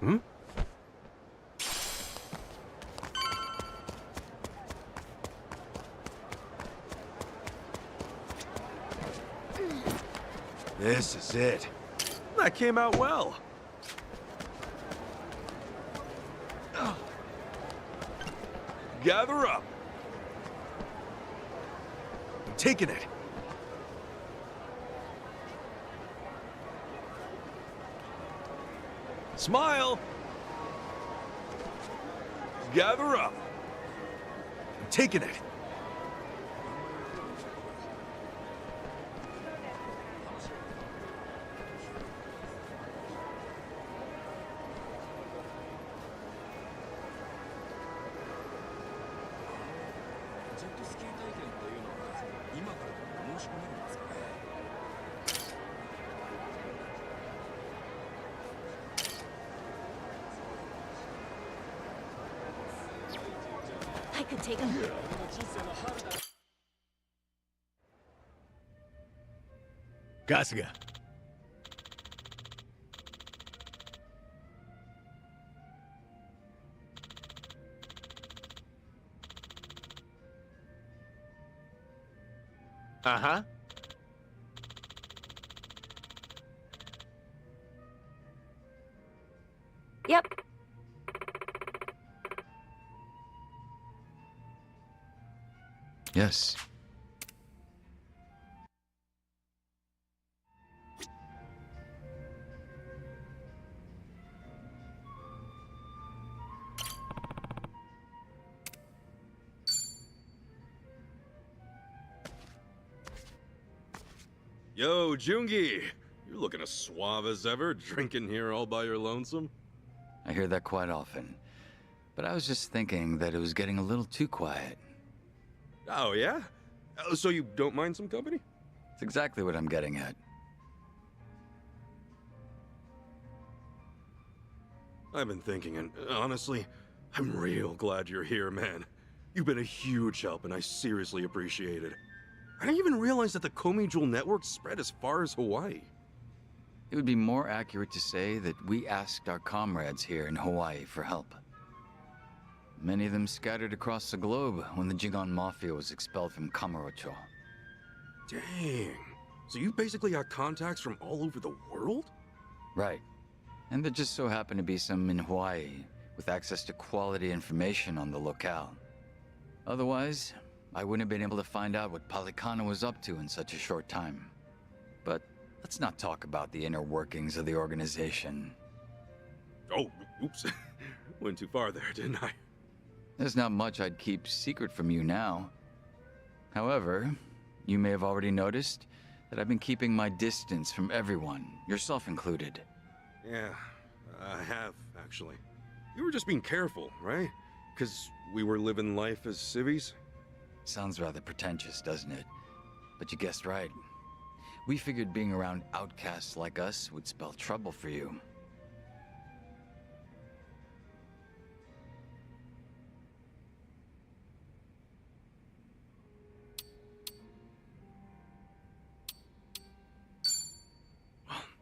Hmm? This is it. That came out well. Gather up. I'm taking it. Smile. Gather up. I'm taking it. I could take him. Kasuga. Uh-huh. Yep. Yes. Yo, Jungi! You're looking as suave as ever, drinking here all by your lonesome. I hear that quite often. But I was just thinking that it was getting a little too quiet. Oh, yeah? So you don't mind some company? It's exactly what I'm getting at. I've been thinking, and honestly, I'm real glad you're here, man. You've been a huge help, and I seriously appreciate it. I didn't even realize that the Komi Jewel network spread as far as Hawaii. It would be more accurate to say that we asked our comrades here in Hawaii for help. Many of them scattered across the globe when the Jigon Mafia was expelled from Kamurocho. Dang. So you basically got contacts from all over the world? Right. And there just so happened to be some in Hawaii with access to quality information on the locale. Otherwise, I wouldn't have been able to find out what Palikana was up to in such a short time. But let's not talk about the inner workings of the organization. Oh, oops. Went too far there, didn't I? There's not much I'd keep secret from you now. However, you may have already noticed that I've been keeping my distance from everyone, yourself included. Yeah, I have, actually. You were just being careful, right? Because we were living life as civvies? Sounds rather pretentious, doesn't it? But you guessed right. We figured being around outcasts like us would spell trouble for you.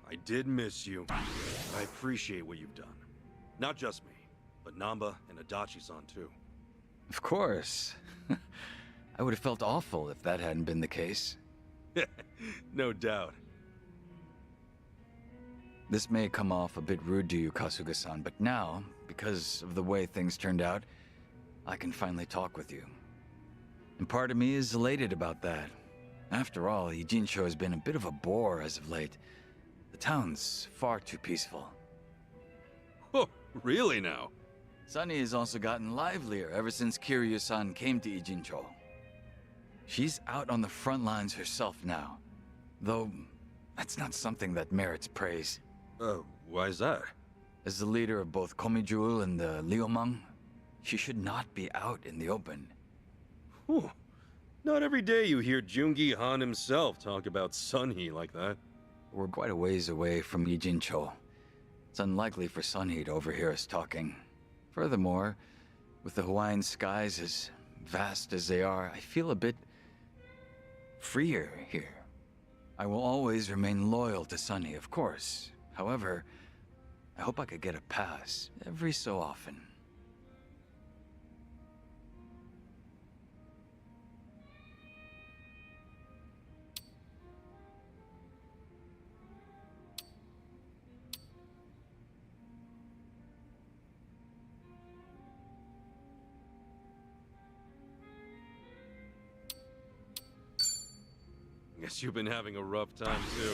I did miss you. I appreciate what you've done. Not just me, but Namba and Adachi-san too. Of course. I would have felt awful if that hadn't been the case. No doubt. This may come off a bit rude to you, Kasuga-san, but now, because of the way things turned out, I can finally talk with you. And part of me is elated about that. After all, Ijincho has been a bit of a bore as of late. The town's far too peaceful. Oh, really now? Sunny has also gotten livelier ever since Kiryu-san came to Ijincho. She's out on the front lines herself now, though that's not something that merits praise. Why is that? As the leader of both Komi Jewel and the Liumang, she should not be out in the open. Whew. Not every day you hear Jungi Han himself talk about Sunhee like that. We're quite a ways away from Ijincho. It's unlikely for Sunhee to overhear us talking. Furthermore, with the Hawaiian skies as vast as they are, I feel a bit freer here. I will always remain loyal to Sunny, of course. However, I hope I could get a pass every so often. Guess you've been having a rough time too.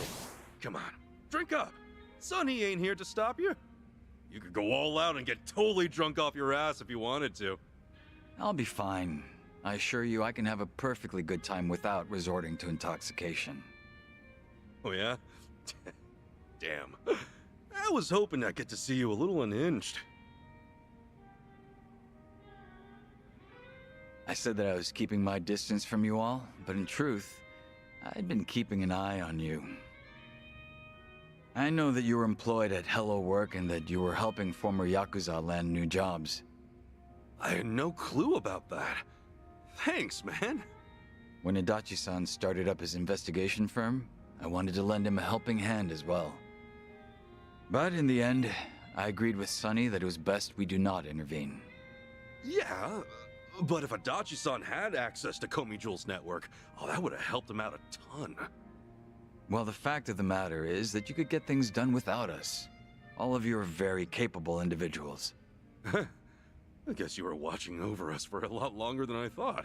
Come on, drink up. Sonny ain't here to stop you. You could go all out and get totally drunk off your ass if you wanted to. I'll be fine. I assure you I can have a perfectly good time without resorting to intoxication. Oh yeah? Damn. I was hoping I'd get to see you a little unhinged. I said that I was keeping my distance from you all, but in truth, I'd been keeping an eye on you. I know that you were employed at Hello Work and that you were helping former Yakuza land new jobs. I had no clue about that. Thanks, man. When Adachi-san started up his investigation firm, I wanted to lend him a helping hand as well. But in the end, I agreed with Sonny that it was best we do not intervene. Yeah, but if Adachi-san had access to Komi Jewel's network, oh, that would have helped him out a ton. Well, the fact of the matter is that you could get things done without us. All of you are very capable individuals. I guess you were watching over us for a lot longer than I thought.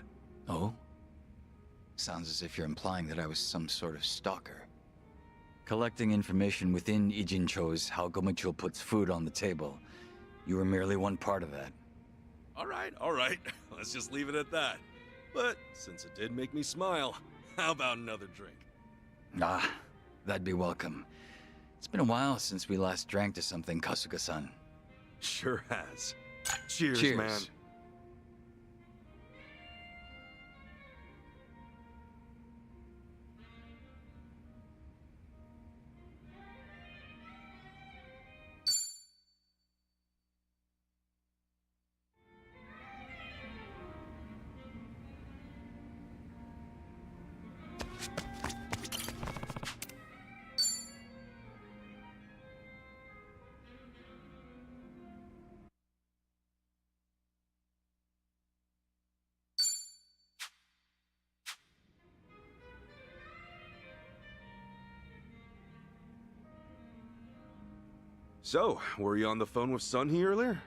Oh? Sounds as if you're implying that I was some sort of stalker. Collecting information within Ijincho's how Gomichul puts food on the table. You were merely one part of that. All right. Let's just leave it at that. But since it did make me smile, how about another drink? Ah, that'd be welcome. It's been a while since we last drank to something, Kasuga-san. Sure has. Cheers, Cheers, man. So, were you on the phone with Sunny earlier?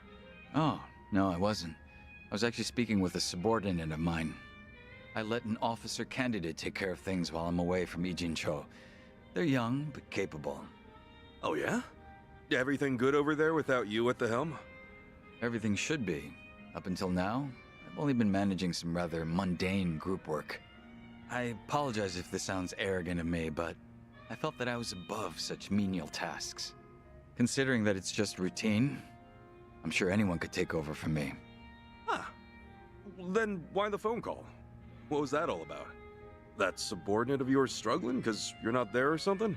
Oh, no, I wasn't. I was actually speaking with a subordinate of mine. I let an officer candidate take care of things while I'm away from Ijincho. They're young, but capable. Oh yeah? Everything good over there without you at the helm? Everything should be. Up until now, I've only been managing some rather mundane group work. I apologize if this sounds arrogant of me, but I felt that I was above such menial tasks. Considering that it's just routine, I'm sure anyone could take over from me. Huh. Then why the phone call? What was that all about? That subordinate of yours struggling because you're not there or something?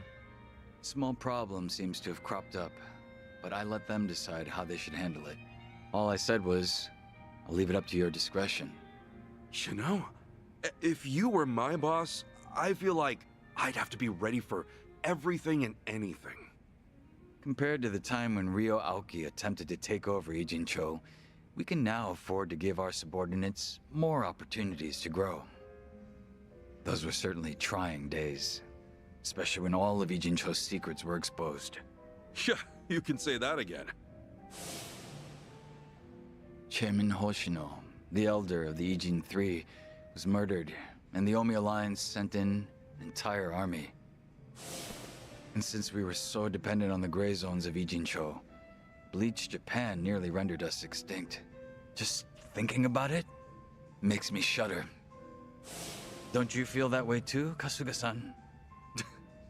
Small problem seems to have cropped up, but I let them decide how they should handle it. All I said was, I'll leave it up to your discretion. You know, if you were my boss, I feel like I'd have to be ready for everything and anything. Compared to the time when Ryo Aoki attempted to take over Ijincho, we can now afford to give our subordinates more opportunities to grow. Those were certainly trying days, especially when all of Ijincho's secrets were exposed. Yeah, you can say that again. Chairman Hoshino, the elder of the Ijin Three, was murdered, and the Omi Alliance sent in an entire army. And since we were so dependent on the gray zones of Ijincho, Bleach Japan nearly rendered us extinct. Just thinking about it makes me shudder. Don't you feel that way too, Kasuga-san?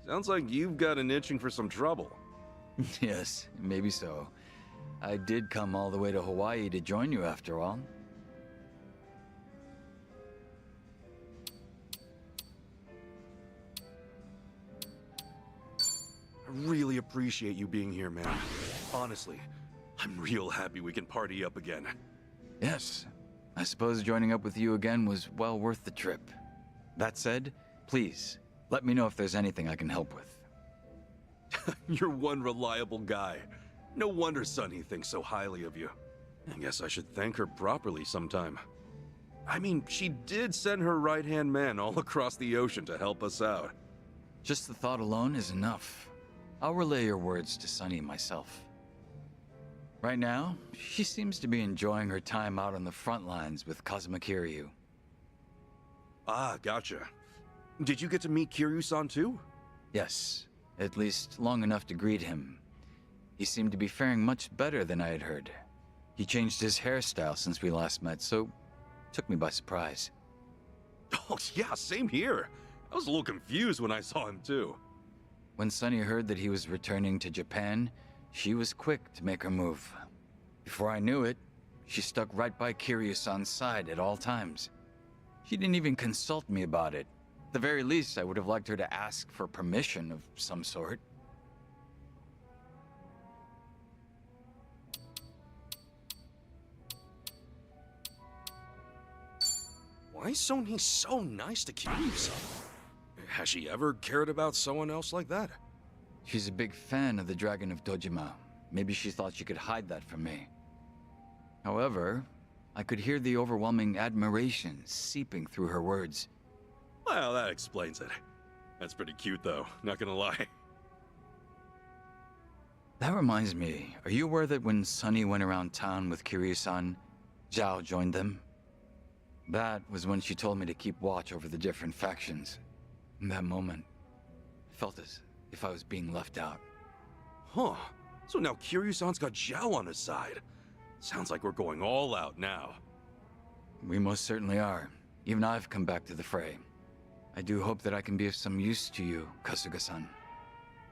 Sounds like you've got an itching for some trouble. Yes, maybe so. I did come all the way to Hawaii to join you after all. I really appreciate you being here, man. Honestly, I'm real happy we can party up again. Yes, I suppose joining up with you again was well worth the trip. That said, please, let me know if there's anything I can help with. You're one reliable guy. No wonder Sunny thinks so highly of you. I guess I should thank her properly sometime. I mean, she did send her right-hand man all across the ocean to help us out. Just the thought alone is enough. I'll relay your words to Sunny myself. Right now, she seems to be enjoying her time out on the front lines with Kazuma Kiryu. Ah, gotcha. Did you get to meet Kiryu-san too? Yes, at least long enough to greet him. He seemed to be faring much better than I had heard. He changed his hairstyle since we last met, so took me by surprise. Oh yeah, same here. I was a little confused when I saw him too. When Sunny heard that he was returning to Japan, she was quick to make her move. Before I knew it, she stuck right by Kiryu-san's side at all times. She didn't even consult me about it. At the very least, I would have liked her to ask for permission of some sort. Why is Sony so nice to Kiryu-san? Has she ever cared about someone else like that? She's a big fan of the Dragon of Dojima. Maybe she thought she could hide that from me. However, I could hear the overwhelming admiration seeping through her words. Well, that explains it. That's pretty cute though, not gonna lie. That reminds me, are you aware that when Sunny went around town with Kiryu-san, Zhao joined them? That was when she told me to keep watch over the different factions. In that moment, I felt as if I was being left out. Huh. So now Kiryu-san's got Zhao on his side. Sounds like we're going all out now. We most certainly are. Even I've come back to the fray. I do hope that I can be of some use to you, Kasuga-san.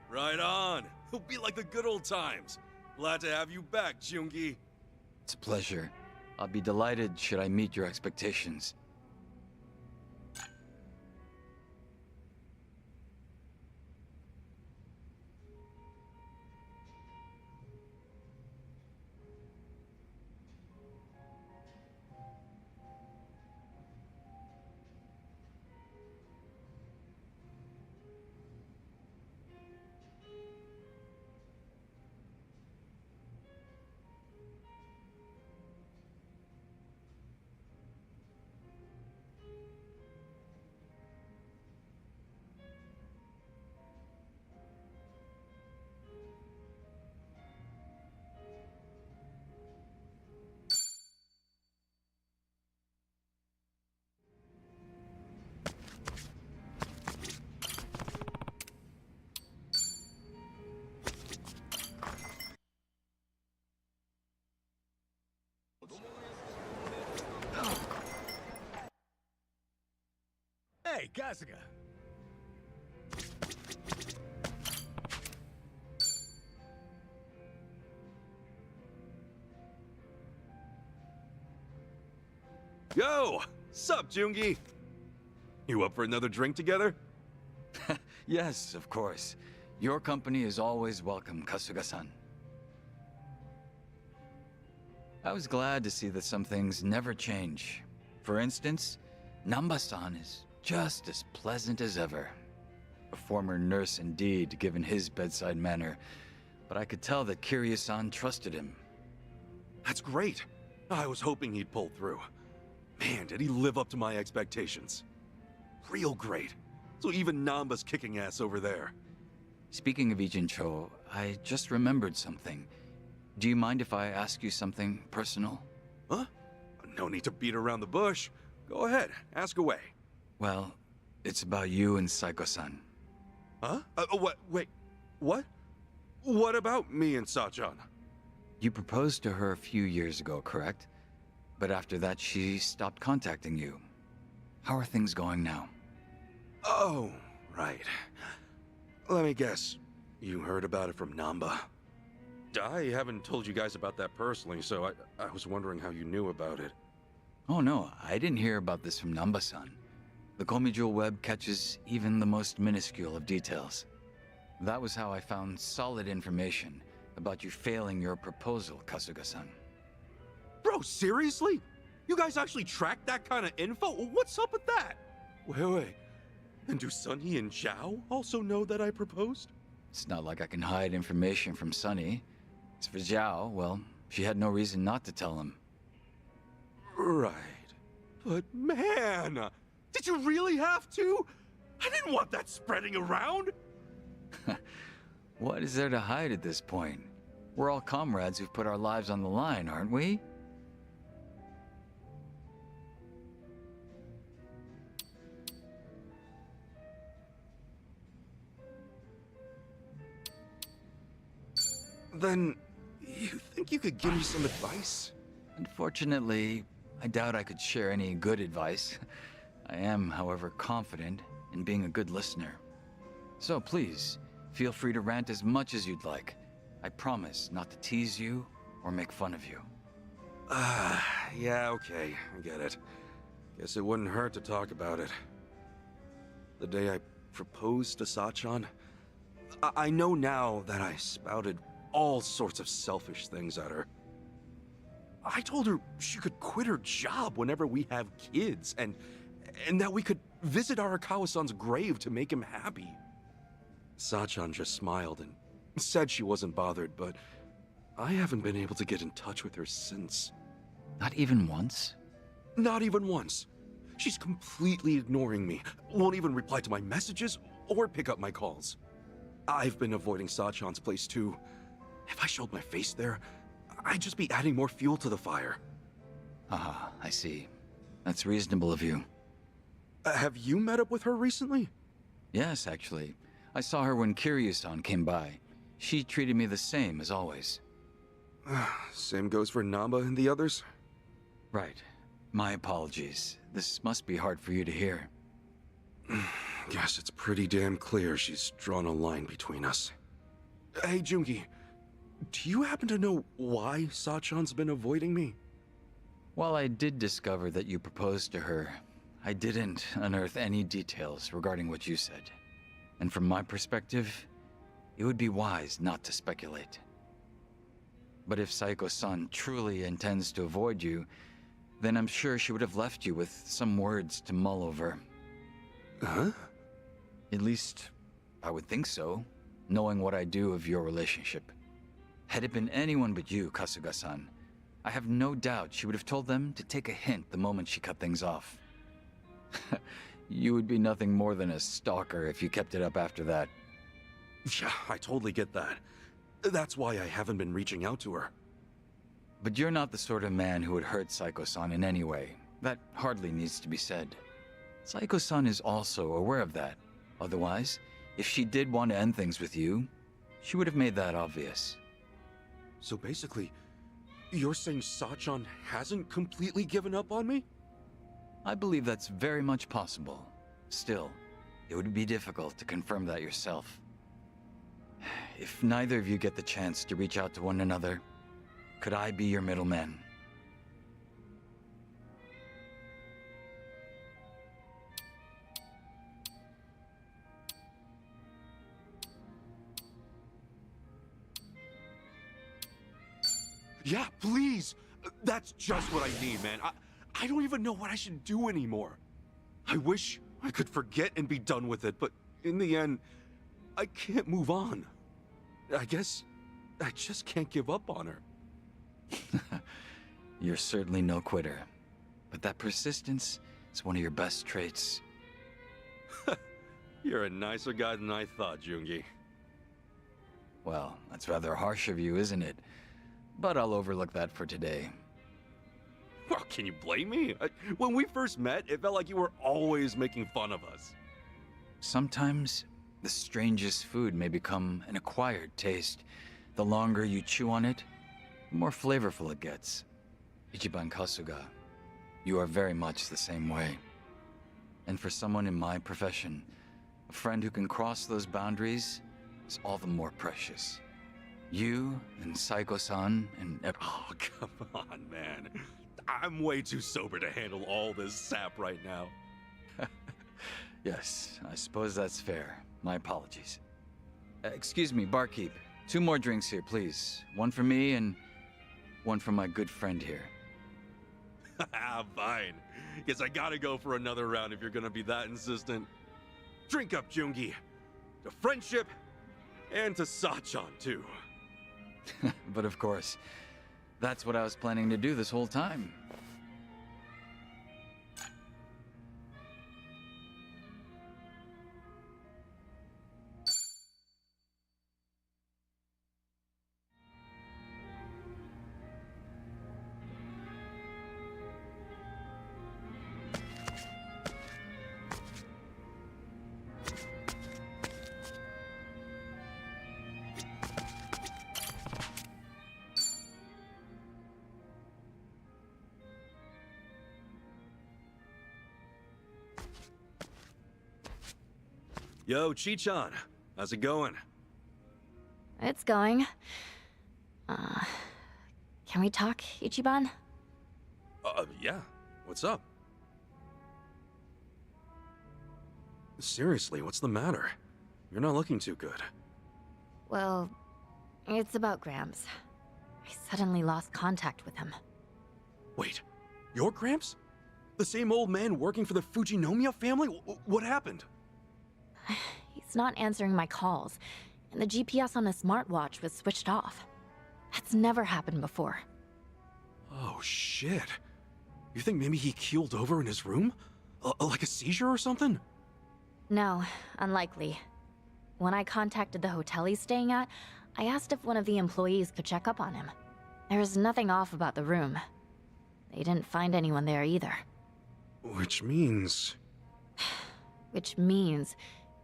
Right on. It'll be like the good old times. Glad to have you back, Jungi. It's a pleasure. I'll be delighted should I meet your expectations. Hey, Kasuga. Yo! Sup, Jungi? You up for another drink together? Yes, of course. Your company is always welcome, Kasuga-san. I was glad to see that some things never change. For instance, Namba-san is just as pleasant as ever. A former nurse indeed, given his bedside manner, but I could tell that Kiryu-san trusted him. That's great. I was hoping he'd pull through. Man, did he live up to my expectations. Real great. So even Namba's kicking ass over there. Speaking of Ijincho, I just remembered something. Do you mind if I ask you something personal? Huh? No need to beat around the bush. Go ahead, ask away. Well, it's about you and Saiko-san. Huh? What? Wait, what? What about me and Sachan? You proposed to her a few years ago, correct? But after that, she stopped contacting you. How are things going now? Oh, right. Let me guess. You heard about it from Namba. I haven't told you guys about that personally, so I was wondering how you knew about it. Oh no, I didn't hear about this from Namba-san. The Komi Jewel web catches even the most minuscule of details. That was how I found solid information about you failing your proposal, Kasuga-san. Bro, seriously? You guys actually tracked that kind of info? What's up with that? Wait. And do Sunny and Zhao also know that I proposed? It's not like I can hide information from Sunny. As for Zhao, well, she had no reason not to tell him. Right. But man, did you really have to? I didn't want that spreading around. What is there to hide at this point? We're all comrades who've put our lives on the line, aren't we? Then, you think you could give me some advice? Unfortunately, I doubt I could share any good advice. I am, however, confident in being a good listener. So please, feel free to rant as much as you'd like. I promise not to tease you or make fun of you. Yeah, okay, I get it. Guess it wouldn't hurt to talk about it. The day I proposed to Sachan, I know now that I spouted all sorts of selfish things at her. I told her she could quit her job whenever we have kids, and that we could visit Arakawa-san's grave to make him happy. Sachan just smiled and said she wasn't bothered, but I haven't been able to get in touch with her since. Not even once? Not even once. She's completely ignoring me, won't even reply to my messages or pick up my calls. I've been avoiding Sachan's place too. If I showed my face there, I'd just be adding more fuel to the fire. Ah, I see. That's reasonable of you. Have you met up with her recently? Yes, actually. I saw her when Kiryu-san came by. She treated me the same as always. Same goes for Namba and the others? Right. My apologies. This must be hard for you to hear. Guess it's pretty damn clear she's drawn a line between us. Hey, Jungi. Do you happen to know why Sachan's been avoiding me? While I did discover that you proposed to her, I didn't unearth any details regarding what you said. And from my perspective, it would be wise not to speculate. But if Saiko-san truly intends to avoid you, then I'm sure she would have left you with some words to mull over. Huh? At least, I would think so, knowing what I do of your relationship. Had it been anyone but you, Kasuga-san, I have no doubt she would have told them to take a hint the moment she cut things off. You would be nothing more than a stalker if you kept it up after that. Yeah, I totally get that. That's why I haven't been reaching out to her. But you're not the sort of man who would hurt Saiko-san in any way. That hardly needs to be said. Saiko-san is also aware of that. Otherwise, if she did want to end things with you, she would have made that obvious. So basically, you're saying Sachan hasn't completely given up on me? I believe that's very much possible. Still, it would be difficult to confirm that yourself. If neither of you get the chance to reach out to one another, could I be your middleman? Yeah, please! That's just what I need, man. I don't even know what I should do anymore. I wish I could forget and be done with it, but in the end, I can't move on. I guess I just can't give up on her. You're certainly no quitter. But that persistence is one of your best traits. You're a nicer guy than I thought, Jungi. Well, that's rather harsh of you, isn't it? But I'll overlook that for today. Well, can you blame me? When we first met, it felt like you were always making fun of us. Sometimes, the strangest food may become an acquired taste. The longer you chew on it, the more flavorful it gets. Ichiban Kasuga, you are very much the same way. And for someone in my profession, a friend who can cross those boundaries is all the more precious. You and Saiko-san and Oh, come on, man. I'm way too sober to handle all this sap right now. Yes, I suppose that's fair. My apologies. Excuse me, barkeep. 2 more drinks here, please. One for me and one for my good friend here. Fine. Guess I gotta go for another round if you're gonna be that insistent. Drink up, Jungi. To friendship, and to Sachan, too. But of course, that's what I was planning to do this whole time. Yo, Chichan. How's it going? It's going. Can we talk, Ichiban? Yeah. What's up? Seriously, what's the matter? You're not looking too good. Well, it's about Gramps. I suddenly lost contact with him. Wait, your Gramps? The same old man working for the Fujinomiya family? What happened? He's not answering my calls, and the GPS on his smartwatch was switched off. That's never happened before. Oh, shit. You think maybe he keeled over in his room? Like a seizure or something? No, unlikely. When I contacted the hotel he's staying at, I asked if one of the employees could check up on him. There was nothing off about the room. They didn't find anyone there either. Which means...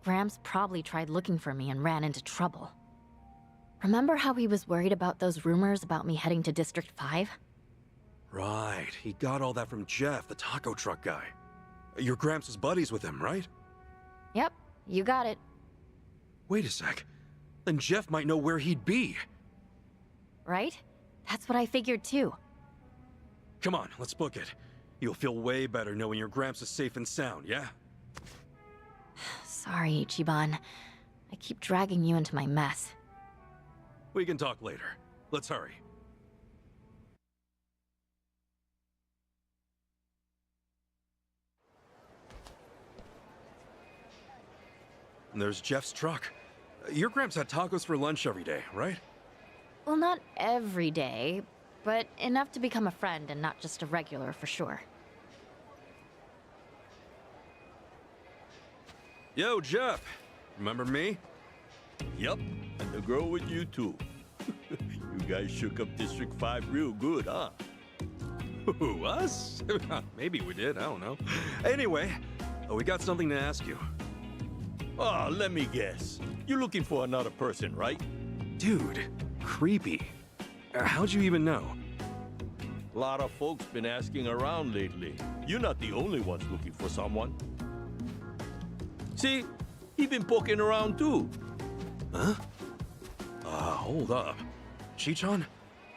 Gramps probably tried looking for me and ran into trouble. Remember how he was worried about those rumors about me heading to District 5? Right, he got all that from Jeff, the taco truck guy. Your Gramps is buddies with him, right? Yep, you got it. Wait a sec. Then Jeff might know where he'd be. Right? That's what I figured too. Come on, let's book it. You'll feel way better knowing your Gramps is safe and sound, yeah? Sorry, Ichiban. I keep dragging you into my mess. We can talk later. Let's hurry. And there's Jeff's truck. Your Gramps had tacos for lunch every day, right? Well, not every day, but enough to become a friend and not just a regular for sure. Yo, Jeff. Remember me? Yep, and the girl with you too. You guys shook up District 5 real good, huh? Who, us? Maybe we did, I don't know. Anyway, we got something to ask you. Oh, let me guess. You're looking for another person, right? Dude, creepy. How'd you even know? A lot of folks been asking around lately. You're not the only ones looking for someone. See, he been poking around too. Huh? Hold up. Chichan,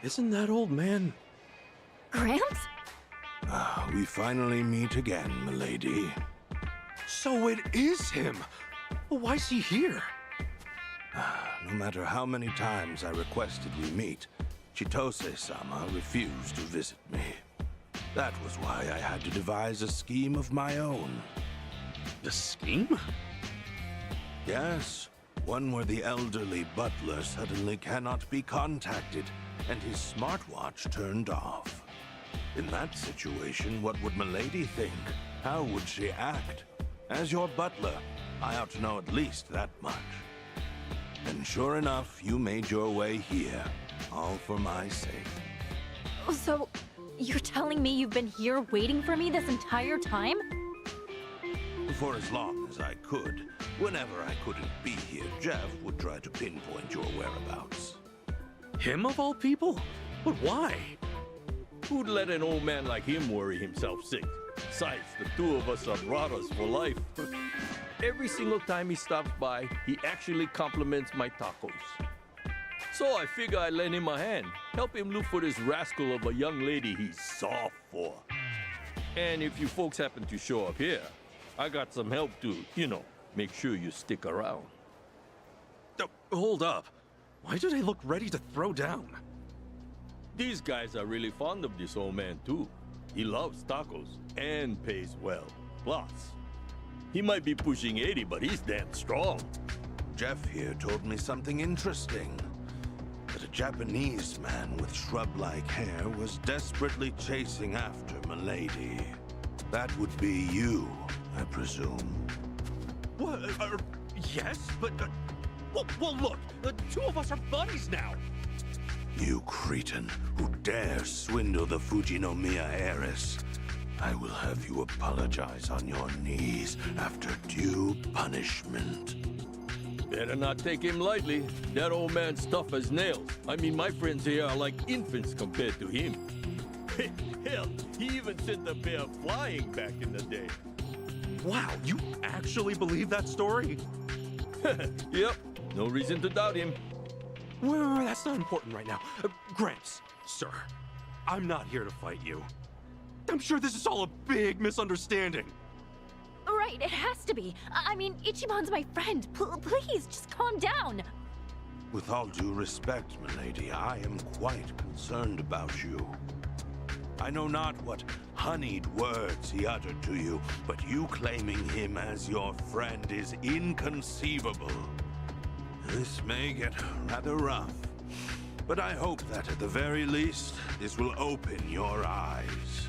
isn't that old man... Gramps? We finally meet again, milady. So it is him! Well, why's he here? No matter how many times I requested we meet, Chitose-sama refused to visit me. That was why I had to devise a scheme of my own. The scheme? Yes, one where the elderly butler suddenly cannot be contacted and his smartwatch turned off. In that situation, what would milady think? How would she act? As your butler, I ought to know at least that much. And sure enough, you made your way here, all for my sake. So, you're telling me you've been here waiting for me this entire time? For as long as I could. Whenever I couldn't be here, Jeff would try to pinpoint your whereabouts. Him of all people? But why? Who'd let an old man like him worry himself sick? Besides, the two of us are brothers for life. Every single time he stops by, he actually compliments my tacos. So I figure I'd lend him a hand, help him look for this rascal of a young lady he's soft for. And if you folks happen to show up here, I got some help to, make sure you stick around. Hold up. Why do they look ready to throw down? These guys are really fond of this old man, too. He loves tacos and pays well. Plus, he might be pushing 80, but he's damn strong. Jeff here told me something interesting. That a Japanese man with shrub-like hair was desperately chasing after Milady. That would be you, I presume. What? Yes, but... well, look, the two of us are buddies now. You cretin who dares swindle the Fujinomiya heiress. I will have you apologize on your knees after due punishment. Better not take him lightly. That old man's tough as nails. I mean, my friends here are like infants compared to him. Hell, he even sent a bear flying back in the day. Wow, you actually believe that story? Yep, no reason to doubt him. Well, that's not important right now. Gramps, sir, I'm not here to fight you. I'm sure this is all a big misunderstanding. Right, it has to be. I mean, Ichiban's my friend. Please, just calm down. With all due respect, milady, I am quite concerned about you. I know not what honeyed words he uttered to you, but you claiming him as your friend is inconceivable. This may get rather rough, but I hope that at the very least, this will open your eyes.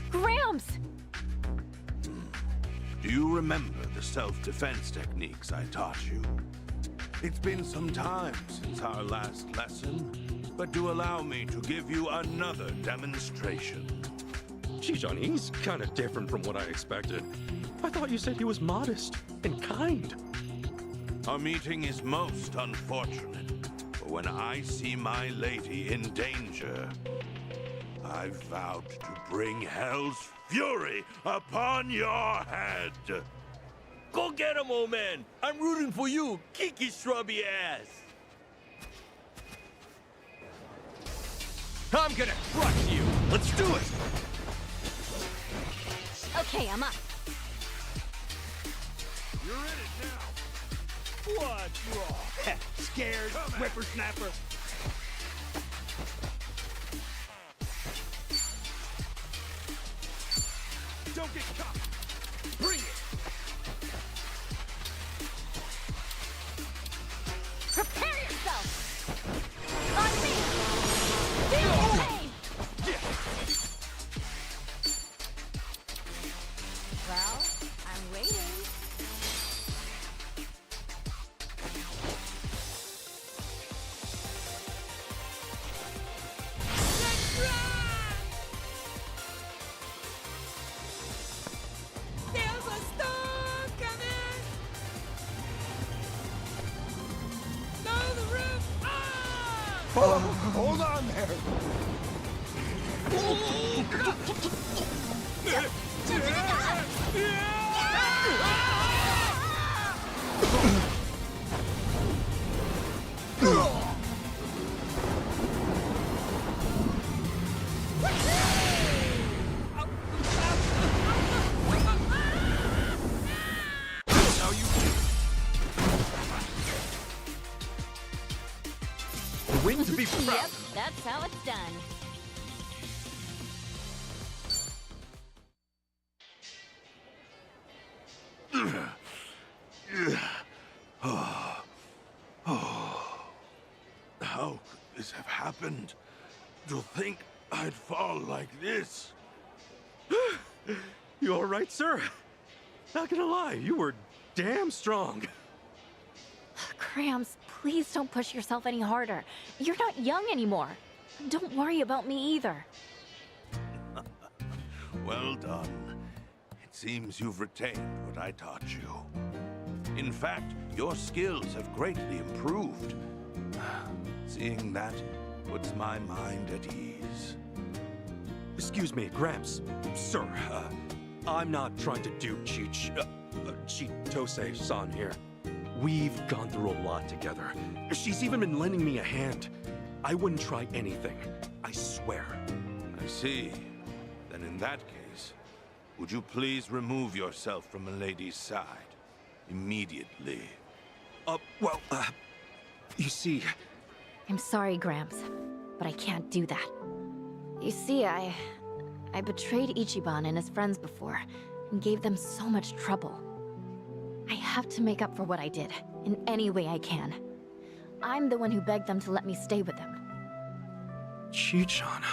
Gramps! Do you remember the self-defense techniques I taught you? It's been some time since our last lesson, but do allow me to give you another demonstration. Gee, Johnny, he's kind of different from what I expected. I thought you said he was modest and kind. Our meeting is most unfortunate, but when I see my lady in danger, I vowed to bring hell's fury upon your head. Go get him, old man. I'm rooting for you. Kick his shrubby ass. I'm gonna crush you! Let's do it! Okay, I'm up. You're in it now! What's wrong? Scared, whippersnapper? Don't get caught! Bring it! Prepare yourself! On me! Feel the pain! Well, I'm waiting. There's a storm coming! Throw the roof on! Hold on there! Now you win to be proud. Yep, that's how it's done. How could this have happened? To think I'd fall like this? You all right, sir? Not gonna lie, you were damn strong. Gramps, please don't push yourself any harder. You're not young anymore. Don't worry about me either. Well done. It seems you've retained what I taught you. In fact, your skills have greatly improved. Seeing that puts my mind at ease. Excuse me, Gramps. Sir, I'm not trying to do Chitose-san here. We've gone through a lot together. She's even been lending me a hand. I wouldn't try anything. I swear. I see. Then in that case, would you please remove yourself from Milady's side? Immediately. You see... I'm sorry, Gramps, but I can't do that. You see, I betrayed Ichiban and his friends before, and gave them so much trouble. I have to make up for what I did, in any way I can. I'm the one who begged them to let me stay with them. Chichan.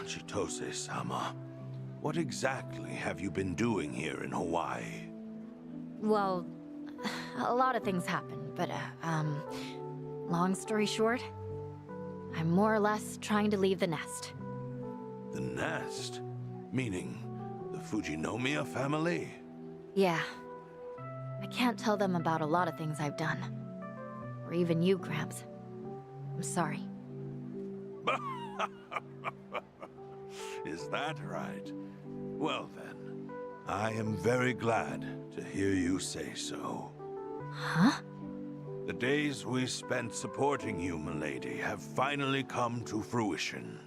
Chitose-sama, what exactly have you been doing here in Hawaii? Well, a lot of things happened, but, long story short, I'm more or less trying to leave the nest. The nest? Meaning the Fujinomiya family? Yeah. I can't tell them about a lot of things I've done. Or even you, Gramps. I'm sorry. Is that right? Well then, I am very glad to hear you say so. Huh? The days we spent supporting you, milady, have finally come to fruition.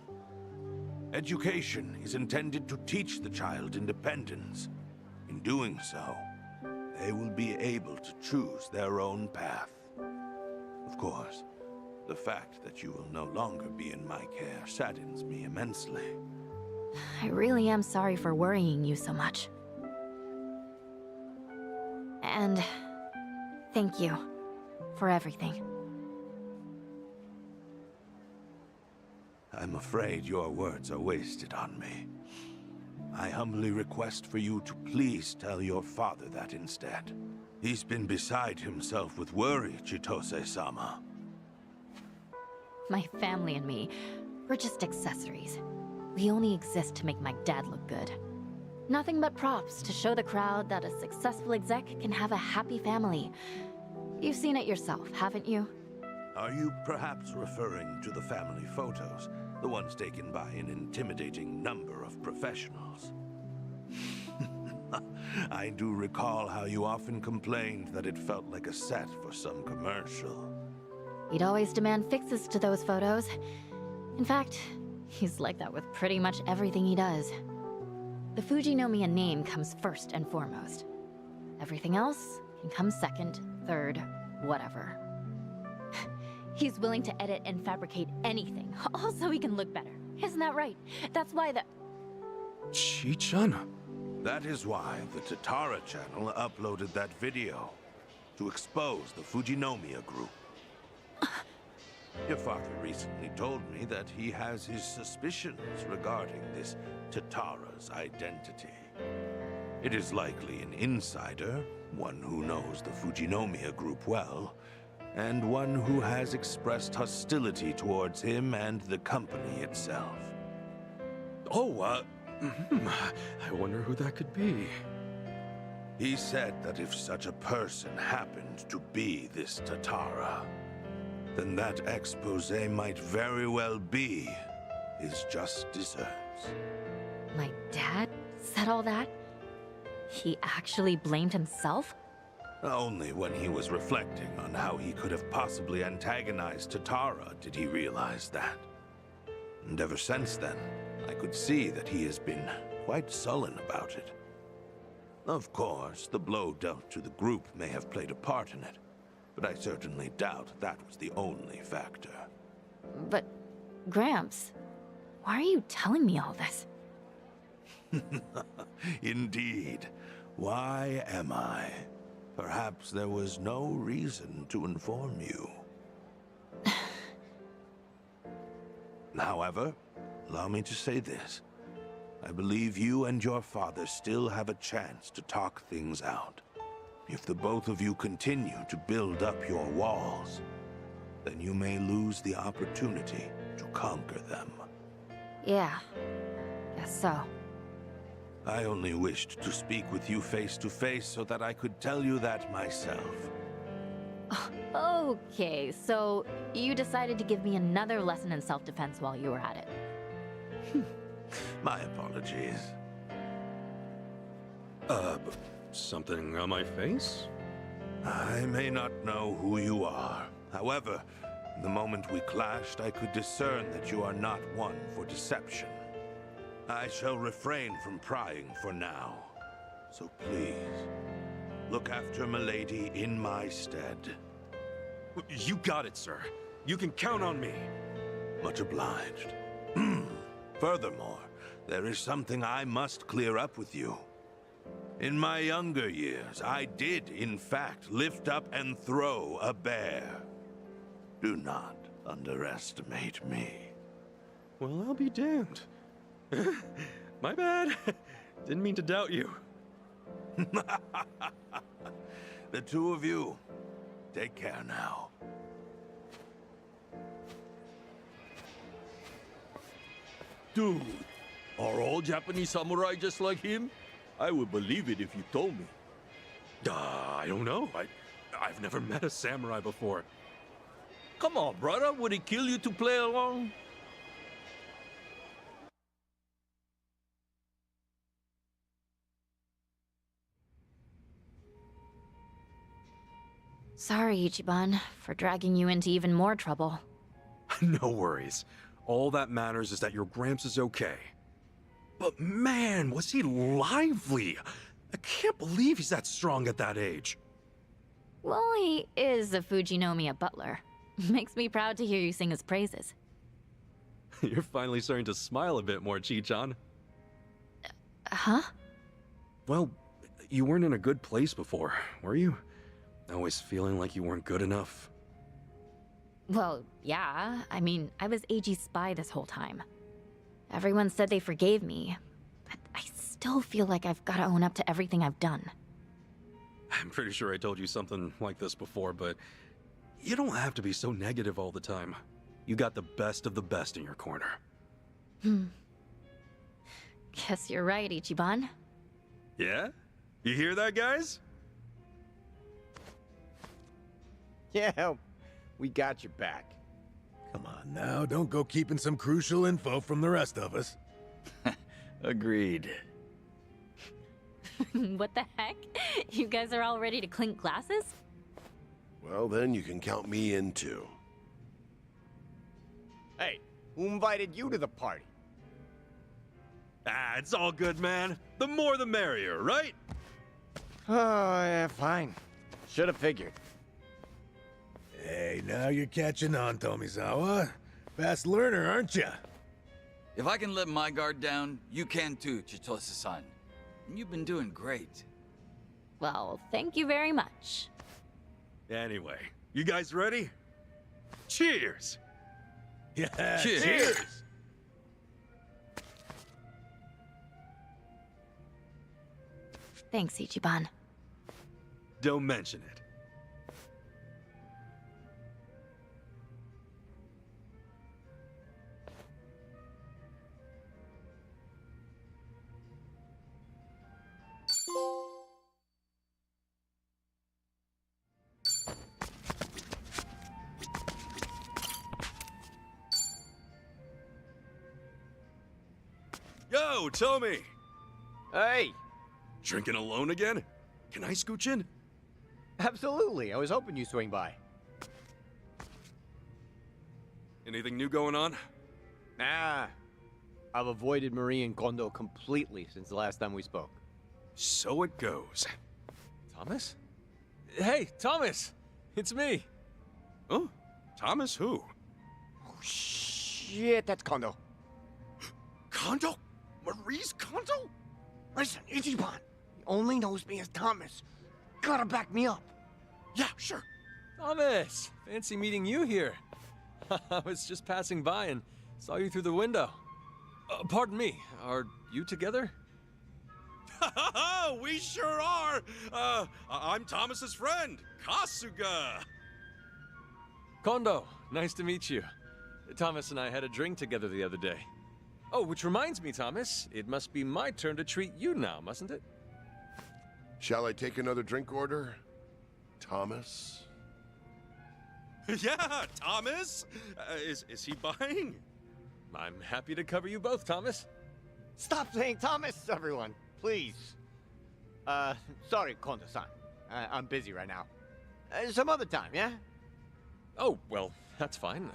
Education is intended to teach the child independence. In doing so, they will be able to choose their own path. Of course, the fact that you will no longer be in my care saddens me immensely. I really am sorry for worrying you so much. And thank you for everything. I'm afraid your words are wasted on me. I humbly request for you to please tell your father that instead. He's been beside himself with worry, Chitose-sama. My family and me, we're just accessories. We only exist to make my dad look good. Nothing but props to show the crowd that a successful exec can have a happy family. You've seen it yourself, haven't you? Are you perhaps referring to the family photos? The ones taken by an intimidating number of professionals? I do recall how you often complained that it felt like a set for some commercial. He'd always demand fixes to those photos. In fact, he's like that with pretty much everything he does. The Fujinomiya name comes first and foremost. Everything else can come second, third, whatever. He's willing to edit and fabricate anything, all so he can look better. Isn't that right? That's why the... Chichan? That is why the Tatara channel uploaded that video, to expose the Fujinomiya group. Your father recently told me that he has his suspicions regarding this Tatara's identity. It is likely an insider, one who knows the Fujinomiya group well, and one who has expressed hostility towards him and the company itself. Oh, I wonder who that could be. He said that if such a person happened to be this Tatara, then that expose might very well be his just desserts. My dad said all that? He actually blamed himself? Only when he was reflecting on how he could have possibly antagonized Tatara did he realize that. And ever since then, I could see that he has been quite sullen about it. Of course, the blow dealt to the group may have played a part in it, but I certainly doubt that was the only factor. But, Gramps, why are you telling me all this? Indeed. Why am I? Perhaps there was no reason to inform you. However, allow me to say this. I believe you and your father still have a chance to talk things out. If the both of you continue to build up your walls, then you may lose the opportunity to conquer them. Yeah, guess so. I only wished to speak with you face to face so that I could tell you that myself. Okay, so you decided to give me another lesson in self-defense while you were at it. My apologies. Something on my face? I may not know who you are. However, the moment we clashed, I could discern that you are not one for deception. I shall refrain from prying for now. So please, look after Milady in my stead. You got it, sir. You can count on me. Much obliged. Furthermore, there is something I must clear up with you. In my younger years, I did, in fact, lift up and throw a bear. Do not underestimate me. Well, I'll be damned. My bad. Didn't mean to doubt you. The two of you, take care now. Dude, are all Japanese samurai just like him? I would believe it if you told me. I don't know. I've never met a samurai before. Come on, brother. Would he kill you to play along? Sorry, Ichiban, for dragging you into even more trouble. No worries. All that matters is that your Gramps is okay. But man, was he lively! I can't believe he's that strong at that age. Well, he is a Fujinomiya butler. Makes me proud to hear you sing his praises. You're finally starting to smile a bit more, Chi-chan. Huh? Well, you weren't in a good place before, were you? Always feeling like you weren't good enough. Well, yeah. I mean, I was AG's spy this whole time. Everyone said they forgave me, but I still feel like I've got to own up to everything I've done. I'm pretty sure I told you something like this before, but you don't have to be so negative all the time. You got the best of the best in your corner. Guess you're right, Ichiban. Yeah? You hear that, guys? Yeah, we got your back. Come on now, don't go keeping some crucial info from the rest of us. Agreed. What the heck? You guys are all ready to clink glasses? Well, then you can count me in too. Hey, who invited you to the party? It's all good, man. The more the merrier, right? Oh, yeah, fine. Should have figured. Hey, now you're catching on, Tomizawa. Fast learner, aren't you? If I can let my guard down, you can too, Chitose-san. And you've been doing great. Well, thank you very much. Anyway, you guys ready? Cheers! Yeah, Cheers. Thanks, Ichiban. Don't mention it. Yo, Tommy! Hey, Drinking alone again? Can I scooch in? absolutely. I was hoping you'd swing by. Anything new going on? Nah, I've avoided Marie and Kondo completely since the last time we spoke. So it goes. Thomas? Hey, Thomas! It's me! Oh, Thomas who? Oh, shit, that's Kondo. Kondo? Marie's Kondo? Listen, Ichiban, he only knows me as Thomas. Gotta back me up. Yeah, sure. Thomas! Fancy meeting you here. I was just passing by and saw you through the window. Pardon me, are you together? We sure are! I'm Thomas's friend, Kasuga! Kondo, nice to meet you. Thomas and I had a drink together the other day. Oh, which reminds me, Thomas, it must be my turn to treat you now, mustn't it? Shall I take another drink order? Thomas? Yeah, Thomas! Is he buying? I'm happy to cover you both, Thomas. Stop saying Thomas, everyone, please. Sorry, Kondo-san. I'm busy right now. Some other time, yeah? Oh, well, that's fine.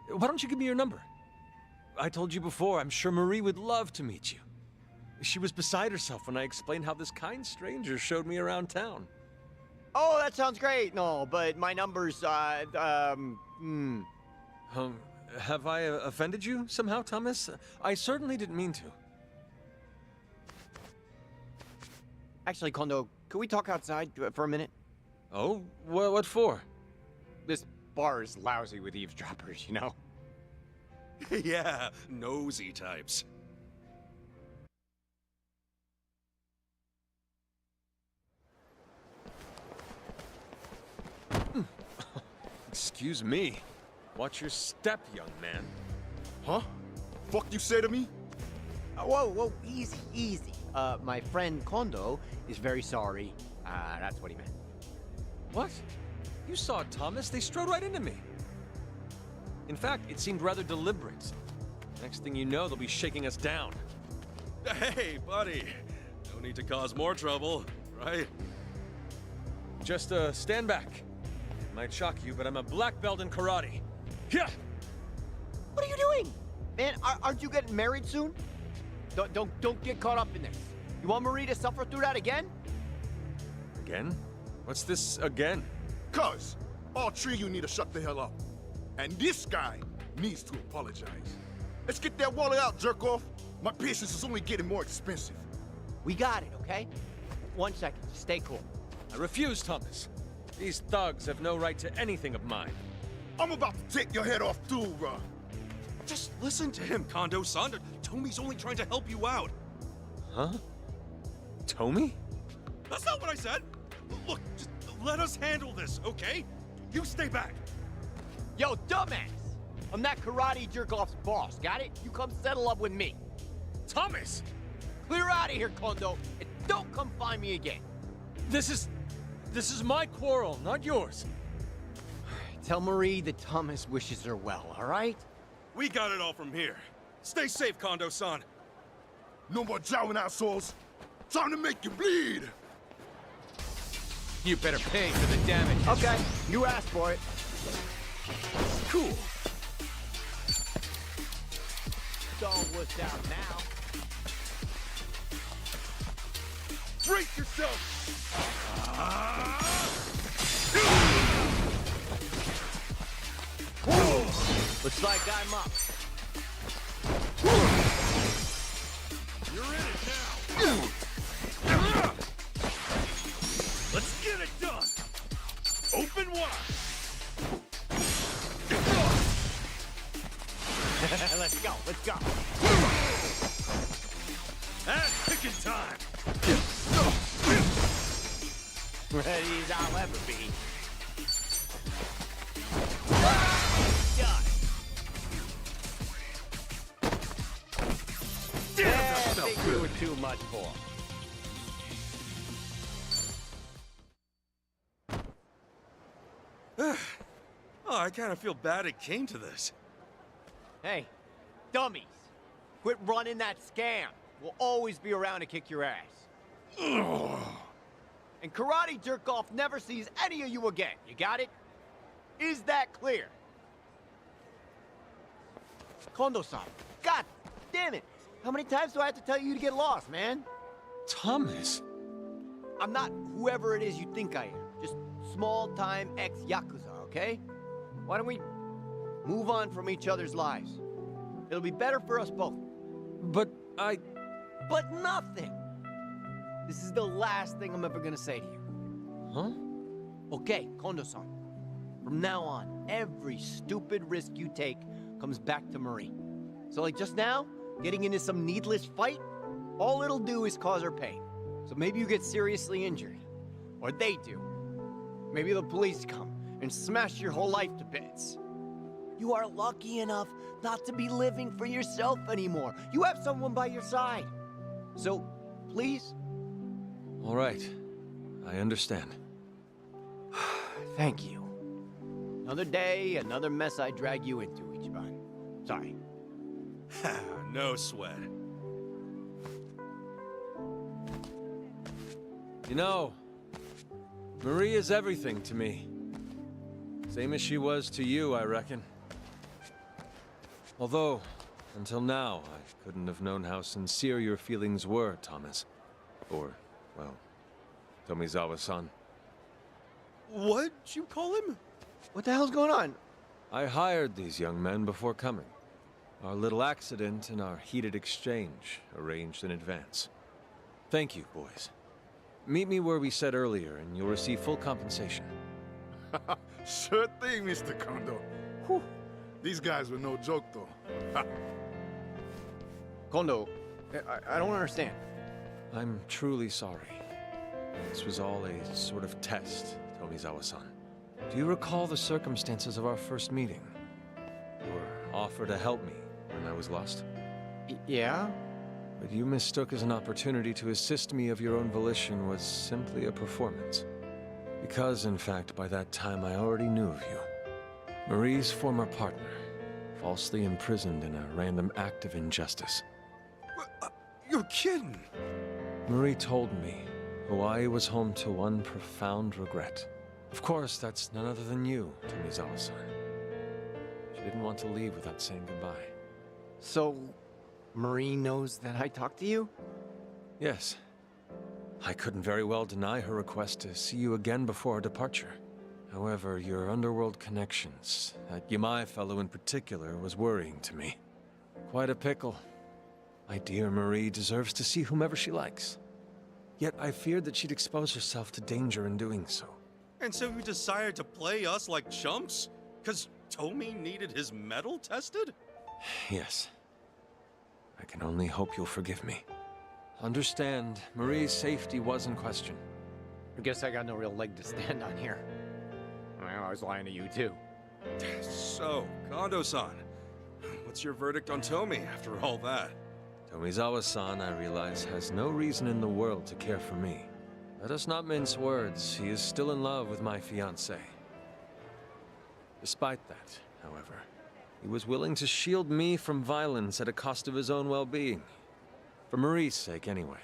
Why don't you give me your number? I told you before, I'm sure Marie would love to meet you. She was beside herself when I explained how this kind stranger showed me around town. Oh, that sounds great. No, but my number's, Have I offended you somehow, Thomas? I certainly didn't mean to. Actually, Kondo, could we talk outside for a minute? Oh, what for? This bar is lousy with eavesdroppers, you know? Yeah, nosy types. Excuse me. Watch your step, young man. Huh? Fuck you say to me? Whoa, easy, easy. My friend Kondo is very sorry. That's what he meant. What? You saw Thomas. They strode right into me. In fact, it seemed rather deliberate. Next thing you know, they'll be shaking us down. Hey, buddy. No need to cause more trouble, right? Just, stand back. Might shock you, but I'm a black belt in karate. Yeah! What are you doing? Man, aren't you getting married soon? Don't get caught up in this. You want Marie to suffer through that again? Again? What's this again? Cuz, all three of you need to shut the hell up. And this guy needs to apologize. Let's get that wallet out, jerk off. My patience is only getting more expensive. We got it, okay? 1 second, just stay cool. I refuse, Thomas. These thugs have no right to anything of mine. I'm about to take your head off too, bro. Just listen to him, Kondo-san. Tomi's only trying to help you out. Huh? Tomi? That's not what I said. Look, just let us handle this, okay? You stay back. Yo, dumbass! I'm that karate jerk-off's boss, got it? You come settle up with me. Thomas! Clear out of here, Kondo, and don't come find me again. This is my quarrel, not yours. Tell Marie that Thomas wishes her well, all right? We got it all from here. Stay safe, Kondo-san. No more jowling assholes. Time to make you bleed. You better pay for the damage. Okay, you asked for it. Cool. Don't wuss out now. Brace yourself. Looks like I'm up. You're in it now. Let's get it done. Open wide. Let's go, let's go. That's picking time. Ready as I'll ever be. I think you were too much for. Oh, I kind of feel bad it came to this. Hey, dummies, quit running that scam. We'll always be around to kick your ass. And Karate Jerk-Off never sees any of you again. You got it? Is that clear? Kondo-san, god damn it. How many times do I have to tell you to get lost, man? Thomas? I'm not whoever it is you think I am. Just small-time ex-Yakuza, okay? Why don't we move on from each other's lives? It'll be better for us both. But But nothing! This is the last thing I'm ever gonna say to you. Huh? Okay, Kondo-san. From now on, every stupid risk you take comes back to Marie. So like just now, getting into some needless fight, all it'll do is cause her pain. So maybe you get seriously injured. Or they do. Maybe the police come and smash your whole life to bits. You are lucky enough not to be living for yourself anymore. You have someone by your side. So, please? All right. I understand. Thank you. Another day, another mess I drag you into, Ichiban. Sorry. No sweat. You know, Marie is everything to me. Same as she was to you, I reckon. Although, until now, I couldn't have known how sincere your feelings were, Thomas. Or, well, Tomizawa-san. What'd you call him? What the hell's going on? I hired these young men before coming. Our little accident and our heated exchange arranged in advance. Thank you, boys. Meet me where we said earlier, and you'll receive full compensation. Sure thing, Mr. Kondo. Whew. These guys were no joke, though. Kondo, I don't understand. I'm truly sorry. This was all a sort of test, Tomizawa-san. Do you recall the circumstances of our first meeting? Your offer to help me when I was lost? Yeah? What you mistook as an opportunity to assist me of your own volition was simply a performance. Because, in fact, by that time I already knew of you. Marie's former partner, falsely imprisoned in a random act of injustice. You're kidding! Marie told me Hawaii was home to one profound regret. Of course, that's none other than you, Tomizawa-san. She didn't want to leave without saying goodbye. So, Marie knows that I talked to you? Yes. I couldn't very well deny her request to see you again before our departure. However, your underworld connections, that Yamai fellow in particular, was worrying to me. Quite a pickle. My dear Marie deserves to see whomever she likes. Yet I feared that she'd expose herself to danger in doing so. And so you decided to play us like chumps? 'Cause Tomi needed his metal tested? Yes. I can only hope you'll forgive me. Understand, Marie's safety was in question. I guess I got no real leg to stand on here. Well, I was lying to you, too. So, Kondo-san, what's your verdict on Tomi after all that? Tomizawa-san, I realize, has no reason in the world to care for me. Let us not mince words. He is still in love with my fiancée. Despite that, however, he was willing to shield me from violence at a cost of his own well-being. For Marie's sake, anyway.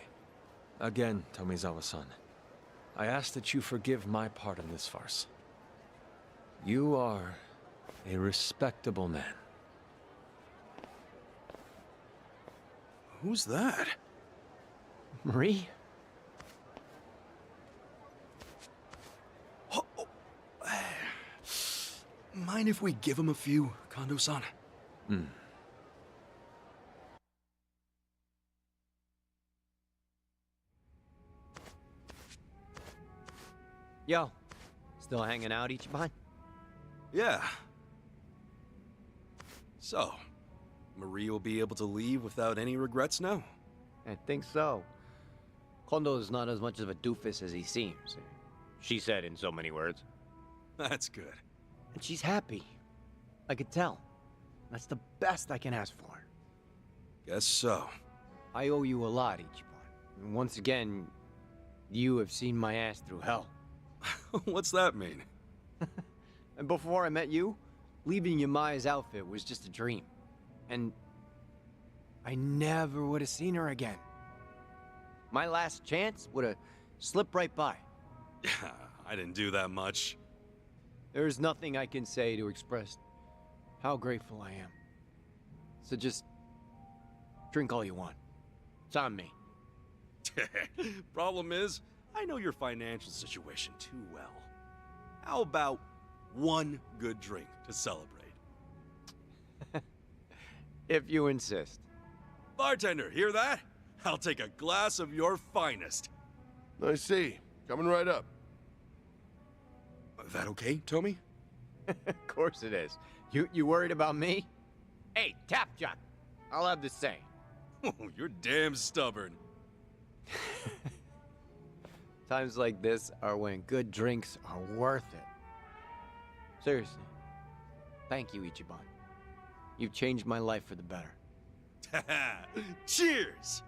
Again, Tomizawa-san, I ask that you forgive my part in this farce. You are a respectable man. Who's that? Marie? Mind if we give him a few, Kondo-san? Yo, still hanging out, Ichiban? Yeah. So, Marie will be able to leave without any regrets now? I think so. Kondo's not as much of a doofus as he seems. She said in so many words. That's good. And she's happy. I could tell. That's the best I can ask for. Guess so. I owe you a lot, Ichiban. And once again, you have seen my ass through hell. What's that mean? And before I met you, leaving Yamai's outfit was just a dream. And I never would have seen her again. My last chance would have slipped right by. I didn't do that much. There's nothing I can say to express how grateful I am. So just drink all you want. It's on me. Problem is, I know your financial situation too well. How about one good drink to celebrate? If you insist. Bartender, hear that? I'll take a glass of your finest. I see. Coming right up. That okay, Tomi? Of course it is. You worried about me? Hey, Tapjack, I'll have to say. Oh, you're damn stubborn. Times like this are when good drinks are worth it. Seriously. Thank you, Ichiban. You've changed my life for the better. Cheers!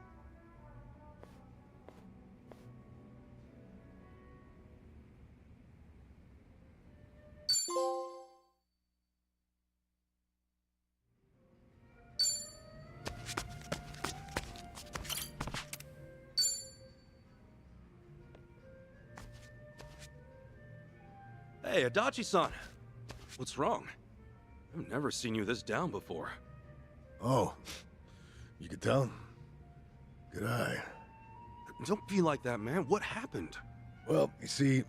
Hey, Adachi-san. What's wrong? I've never seen you this down before. Oh, you could tell? Good eye. Don't be like that, man. What happened? Well, you see,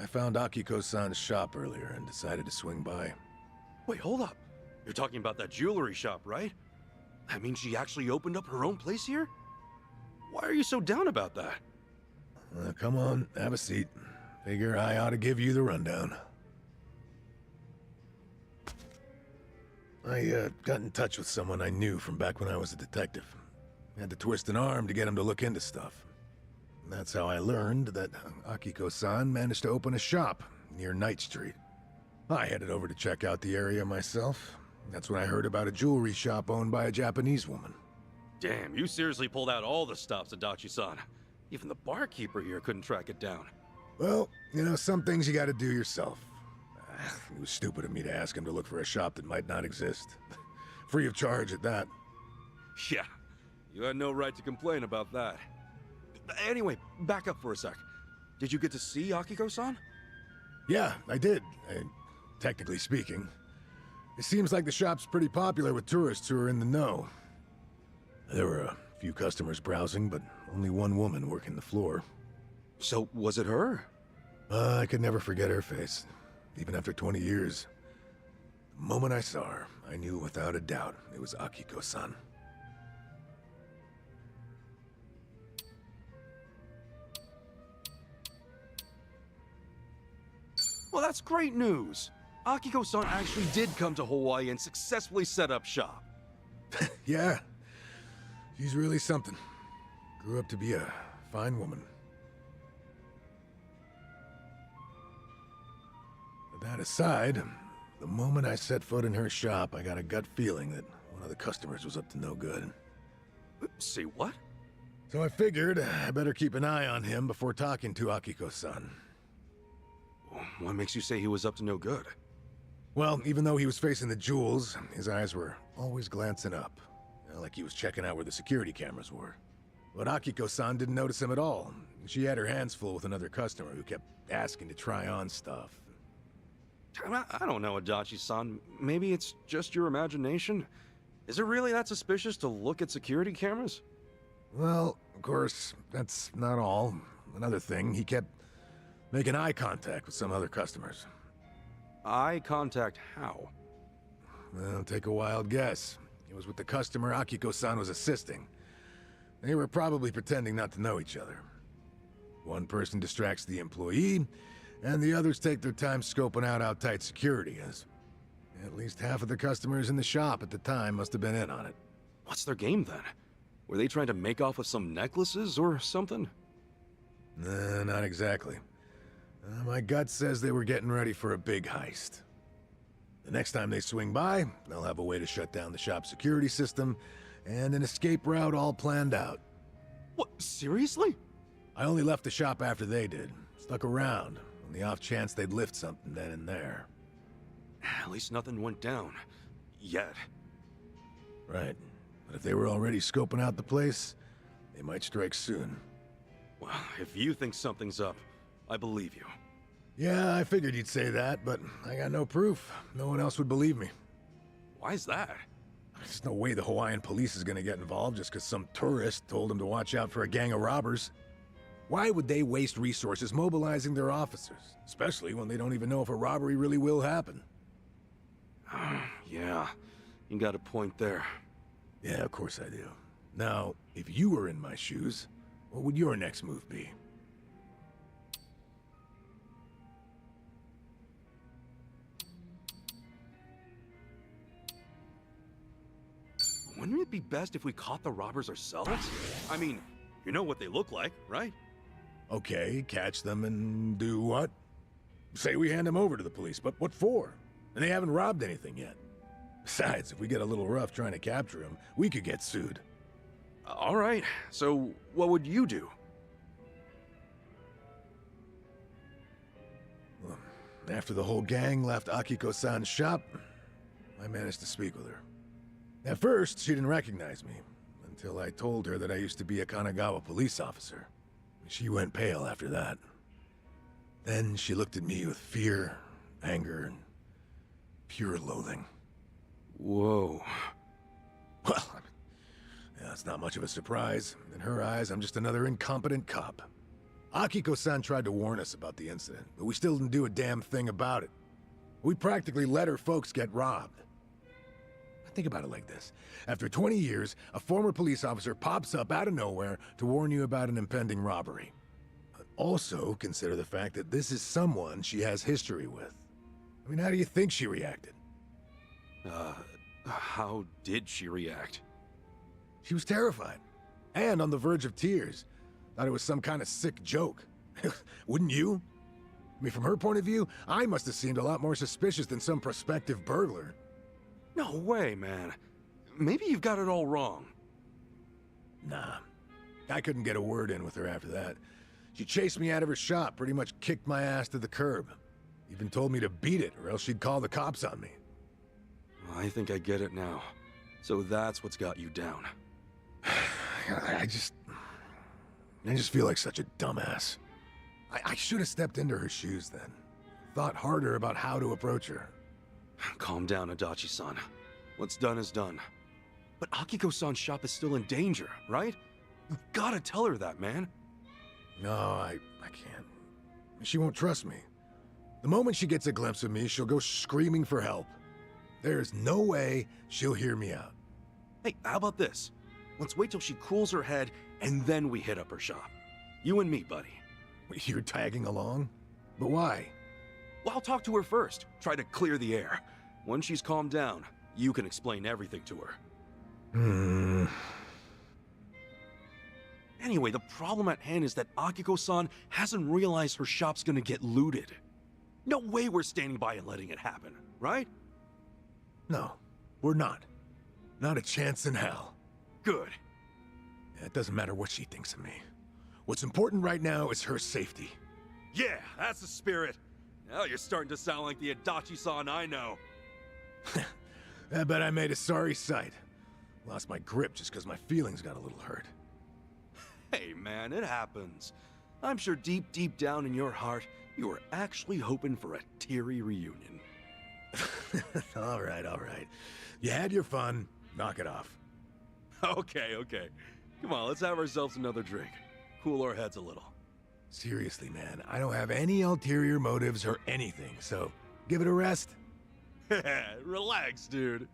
I found Akiko-san's shop earlier and decided to swing by. Wait, hold up. You're talking about that jewelry shop, right? That means she actually opened up her own place here? Why are you so down about that? Come on, have a seat. Figure I ought to give you the rundown. I got in touch with someone I knew from back when I was a detective. Had to twist an arm to get him to look into stuff. And that's how I learned that Akiko-san managed to open a shop near Knight Street. I headed over to check out the area myself. That's when I heard about a jewelry shop owned by a Japanese woman. Damn, you seriously pulled out all the stops at Dachi-san. Even the barkeeper here couldn't track it down. Well, you know, some things you gotta do yourself. It was stupid of me to ask him to look for a shop that might not exist. Free of charge at that. Yeah, you had no right to complain about that. Anyway, back up for a sec. Did you get to see Akiko-san? Yeah, I did. Technically speaking. It seems like the shop's pretty popular with tourists who are in the know. There were a few customers browsing, but only one woman working the floor. So, was it her? I could never forget her face, even after 20 years. The moment I saw her, I knew without a doubt it was Akiko-san. Well, that's great news. Akiko-san actually did come to Hawaii and successfully set up shop. Yeah, she's really something. Grew up to be a fine woman. But that aside, the moment I set foot in her shop, I got a gut feeling that one of the customers was up to no good. See what? So I figured I better keep an eye on him before talking to Akiko-san. What makes you say he was up to no good? Well, even though he was facing the jewels, his eyes were always glancing up, like he was checking out where the security cameras were. But Akiko-san didn't notice him at all. She had her hands full with another customer who kept asking to try on stuff. I don't know, Adachi-san. Maybe it's just your imagination? Is it really that suspicious to look at security cameras? Well, of course, that's not all. Another thing, he kept making eye contact with some other customers. Eye contact how? Well, take a wild guess. It was with the customer Akiko-san was assisting. They were probably pretending not to know each other. One person distracts the employee, and the others take their time scoping out how tight security is. At least half of the customers in the shop at the time must have been in on it. What's their game then? Were they trying to make off with some necklaces or something? Nah, not exactly. My gut says they were getting ready for a big heist. The next time they swing by, they'll have a way to shut down the shop's security system, and an escape route all planned out. What, seriously? I only left the shop after they did. Stuck around, on the off chance they'd lift something then and there. At least nothing went down. Yet. Right. But if they were already scoping out the place, they might strike soon. Well, if you think something's up, I believe you. Yeah, I figured you'd say that, but I got no proof. No one else would believe me. Why's that? There's no way the Hawaiian police is gonna get involved just because some tourist told them to watch out for a gang of robbers. Why would they waste resources mobilizing their officers? Especially when they don't even know if a robbery really will happen. Yeah, you got a point there. Yeah, of course I do. Now, if you were in my shoes, what would your next move be? Wouldn't it be best if we caught the robbers ourselves? I mean, you know what they look like, right? Okay, catch them and do what? Say we hand them over to the police, but what for? And they haven't robbed anything yet. Besides, if we get a little rough trying to capture them, we could get sued. All right, so what would you do? Well, after the whole gang left Akiko-san's shop, I managed to speak with her. At first, she didn't recognize me, until I told her that I used to be a Kanagawa police officer. She went pale after that. Then she looked at me with fear, anger, and pure loathing. Whoa. Well, yeah, it's not much of a surprise. In her eyes, I'm just another incompetent cop. Akiko-san tried to warn us about the incident, but we still didn't do a damn thing about it. We practically let her folks get robbed. Think about it like this. After 20 years, a former police officer pops up out of nowhere to warn you about an impending robbery. But also consider the fact that this is someone she has history with. I mean, how do you think she reacted? How did she react? She was terrified, and on the verge of tears. Thought it was some kind of sick joke. Wouldn't you? I mean, from her point of view, I must have seemed a lot more suspicious than some prospective burglar. No way, man. Maybe you've got it all wrong. Nah. I couldn't get a word in with her after that. She chased me out of her shop, pretty much kicked my ass to the curb. Even told me to beat it, or else she'd call the cops on me. I think I get it now. So that's what's got you down. I just feel like such a dumbass. I should have stepped into her shoes then. Thought harder about how to approach her. Calm down, Adachi-san. What's done is done. But Akiko-san's shop is still in danger, right? You've gotta tell her that, man. No, I can't. She won't trust me. The moment she gets a glimpse of me, she'll go screaming for help. There's no way she'll hear me out. Hey, how about this? Let's wait till she cools her head, and then we hit up her shop. You and me, buddy. You're tagging along? But why? Well, I'll talk to her first. Try to clear the air. Once she's calmed down, you can explain everything to her. Anyway, the problem at hand is that Akiko-san hasn't realized her shop's gonna get looted. No way we're standing by and letting it happen, right? No, we're not. Not a chance in hell. Good. It doesn't matter what she thinks of me. What's important right now is her safety. Yeah, that's the spirit. Now you're starting to sound like the Adachi-san I know. I bet I made a sorry sight. Lost my grip just because my feelings got a little hurt. Hey man, it happens. I'm sure deep down in your heart, you were actually hoping for a teary reunion. All right. You had your fun. Knock it off. Okay. Come on, let's have ourselves another drink. Cool our heads a little. Seriously, man, I don't have any ulterior motives or anything, so give it a rest. Relax, dude.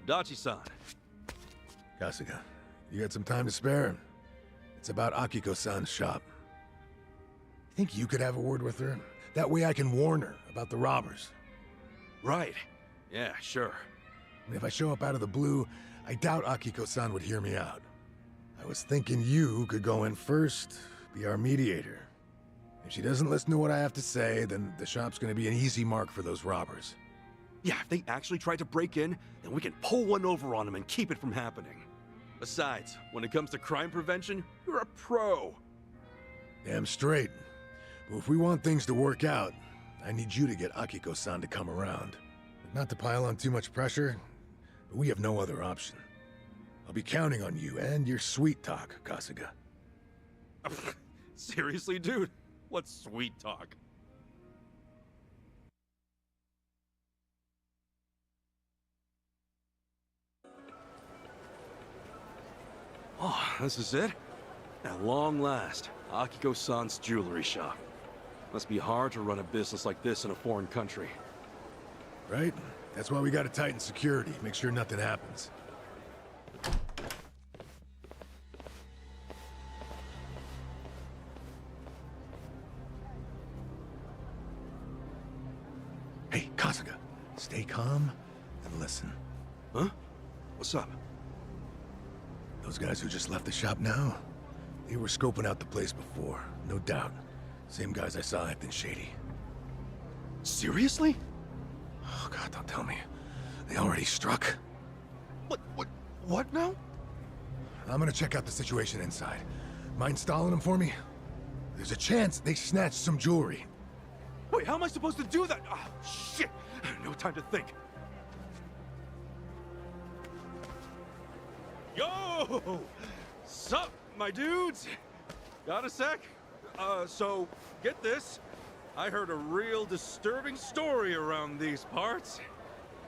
Dachi-san. Kasuga, you got some time to spare? It's about Akiko-san's shop. Think you could have a word with her? That way I can warn her about the robbers. Right. Yeah, sure. And if I show up out of the blue, I doubt Akiko-san would hear me out. I was thinking you could go in first, be our mediator. If she doesn't listen to what I have to say, then the shop's gonna be an easy mark for those robbers. Yeah, if they actually try to break in, then we can pull one over on them and keep it from happening. Besides, when it comes to crime prevention, you're a pro. Damn straight. But if we want things to work out, I need you to get Akiko-san to come around. Not to pile on too much pressure, but we have no other option. I'll be counting on you and your sweet talk, Kasuga. Seriously, dude? What sweet talk? Oh, this is it? At long last, Akiko-san's jewelry shop. Must be hard to run a business like this in a foreign country. Right? That's why we gotta tighten security, make sure nothing happens. Hey, Kasuga, stay calm and listen. Huh? What's up? Those guys who just left the shop now, they were scoping out the place before, no doubt. Same guys I saw acting shady. Seriously? Oh God, don't tell me. They already struck. What now? I'm gonna check out the situation inside. Mind stalling them for me? There's a chance they snatched some jewelry. Wait, how am I supposed to do that? Oh, shit! No time to think. Yo! Sup, my dudes? Got a sec? So, get this. I heard a real disturbing story around these parts.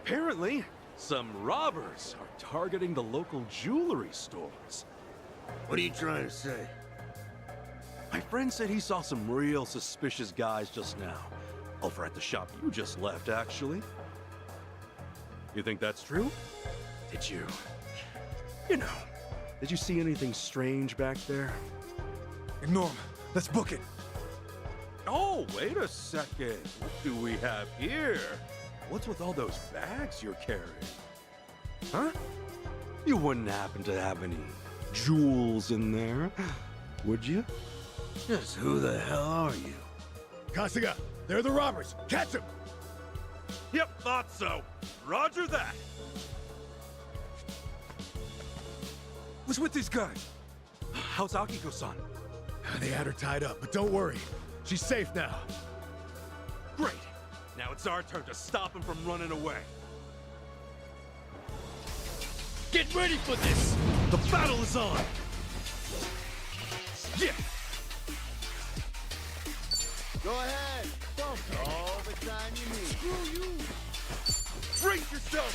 Apparently, some robbers are targeting the local jewelry stores. What are you trying to say? My friend said he saw some real suspicious guys just now. Over at the shop you just left, actually. You think that's true? Did you... did you see anything strange back there? Ignore him. Let's book it. Oh, wait a second. What do we have here? What's with all those bags you're carrying? Huh? You wouldn't happen to have any jewels in there, would you? Just who the hell are you? Kasuga, they're the robbers. Catch them! Yep, thought so. Roger that. What's with these guys? How's Akiko-san? They had her tied up, but don't worry. She's safe now. Great. Now it's our turn to stop him from running away. Get ready for this! The battle is on! Yeah! Go ahead. All the time you need. Screw you! Brace yourself!